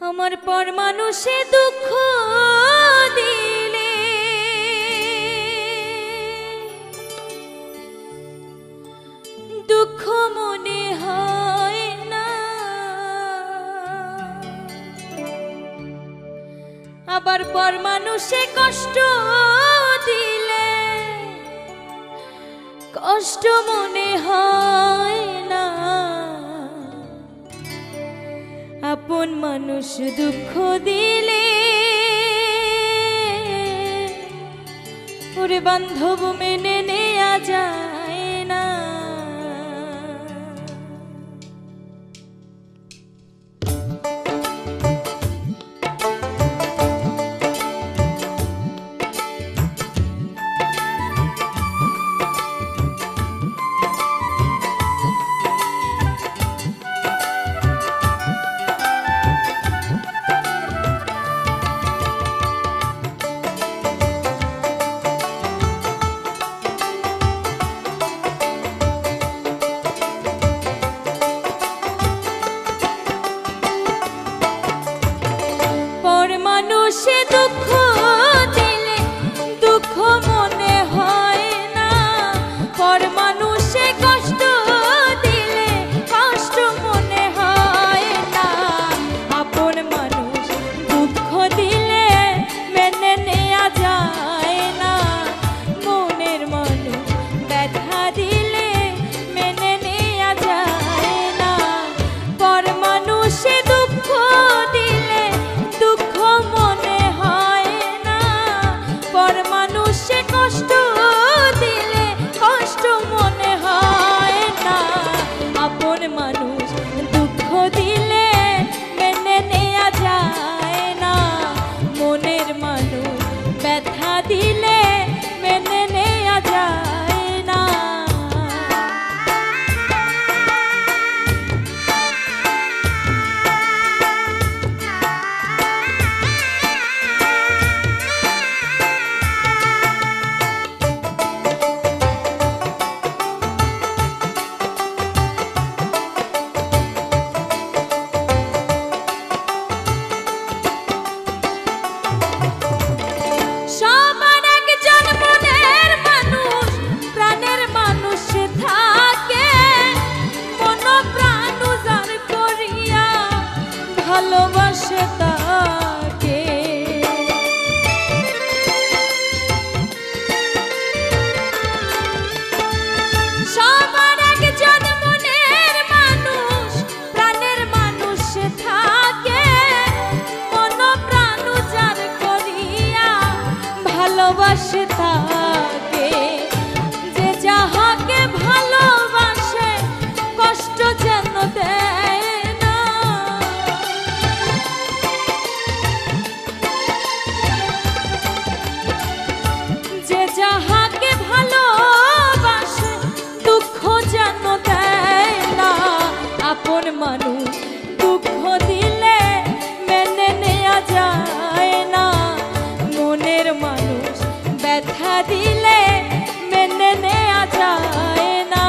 আমার পর মানুষে দুঃখ দিলে দুঃখ মনে হয় না, আবার পর মানুষে কষ্ট দিলে কষ্ট মনে হয় না। আপন মানুষ দুঃখ দিলে ওরে বান্ধব মেনে নেয়া যায় না। মানুষে দুঃখ দিলে দুঃখ মনে হয় না, পর মানুষে কষ্ট দিলে কষ্ট মনে হয় না। আপন মানুষ দুঃখ দিলে মেনে নেয়া যায় না, মনের মানুষ ব্যথা দিলে মেনে নেয়া যায় না। পর মানুষে দুঃখ দিলে দুঃখ মনে হয় না, পর মানুষে কষ্ট দিলে কষ্ট মনে হয় না। আপন মানুষ দুঃখ দিলে মেনে নেয়া যায় না, মনের মানুষ ব্যথা দিলে মেনে নেয়া যায় না। ভালোবাসে তাকে সবার একজন মনের মানুষ প্রাণের মানুষ থাকে, মন প্রাণ যার করিয়া ভালোবাসে তাকে। যে যাহাকে ভালোবাসে কষ্ট যেন দেয় না, যে যাহাকে ভালোবাসে দুঃখ যেন দেয় না। আপন মানুষ দুঃখ দিলে মেনে নেয়া যায় না, মনের মানুষ ব্যথা দিলে মেনে নেয়া যায় না।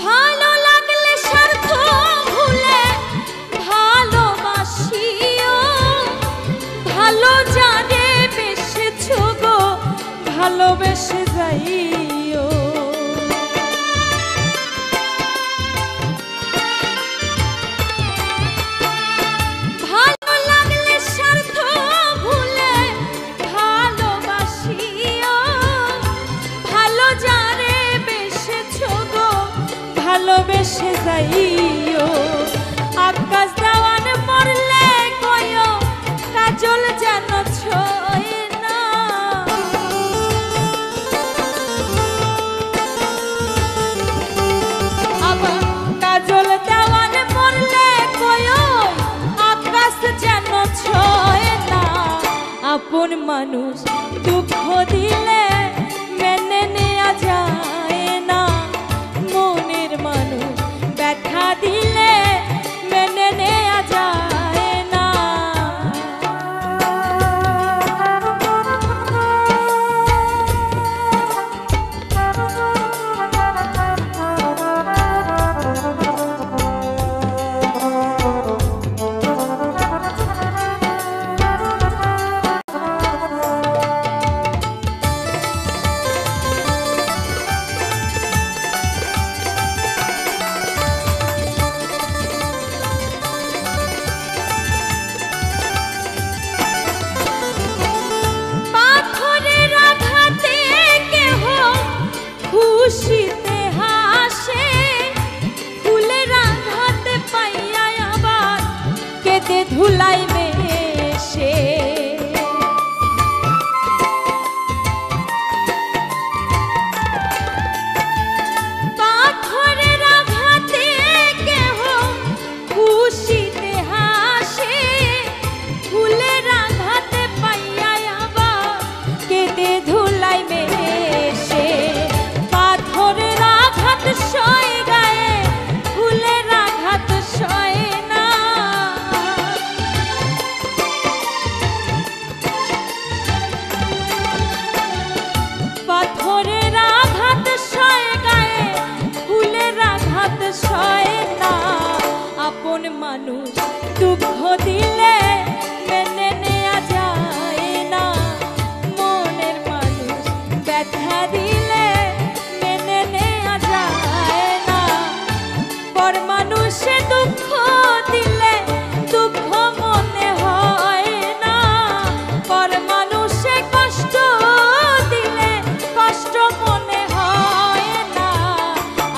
ভালো লাগলে স্বার্থ ভুলে ভালোবাসিও, ভালো যারে বেসেছো গো ভালোবেসে যাইও। ভালো লাগলে স্বার্থ ভুলে ভালোবাসিও, ভালো যারে বেসেছো গো ভালোবেসে যাইও। আকাশ দেওয়ান মরলে কয়ো কাজল যেন ছয় না, আবার কাজল দেওয়ান মরলে কয়ো আকাশ যেন ছয় না। আপন মানুষ দুঃখ দিলে মেনে নেওয়া যায় না, মনের মানুষ ব্যথা দিলে মেনে নেওয়া যায় না। খুশিতে হাসে, ফুলের আঘাত পাইয়া আবার কেঁদে ধুলাই মেশে। পাথরের আঘাতে কেহ খুশিতে হাসে, ফুলের আঘাত পাইয়া আবার কেঁদে ধুলাই মেশে। পাথরের আঘাত সয় গায়ে, ফুলের আঘাত সয় না। পাথরের আঘাত সয় গায়ে, ফুলের আঘাত সয় না। আপন মানুষ দুঃখ দিলে মেনে নেওয়া যায় না, মনের মানুষ ব্যথা দিলে মেনে নেওয়া যায় না। পর মানুষে দুঃখ দিলে দুঃখ মনে হয় না, পর মানুষে কষ্ট দিলে কষ্ট মনে হয় না।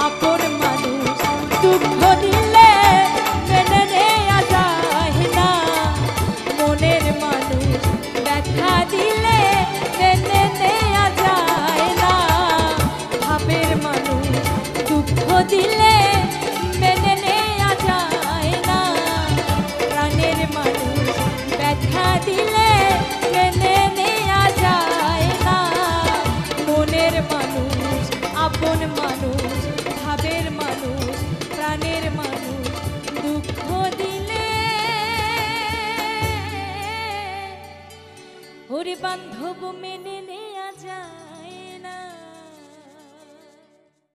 আপন মানুষ দুঃখ দিলে মেনে নেওয়া যায় না, মনের মানুষ ব্যথা দিলে মেনে নেওয়া যায় না। ভাবের মানুষ দুঃখ দিলে মেনে নেওয়া যায় না, প্রাণের মানুষ ব্যথা দিলে মেনে নেওয়া যায় না। মনের মানুষ আপন মানুষ, ভাবের মানুষ প্রাণের মানুষ দুঃখ দিলে ওরে বান্ধব মেনে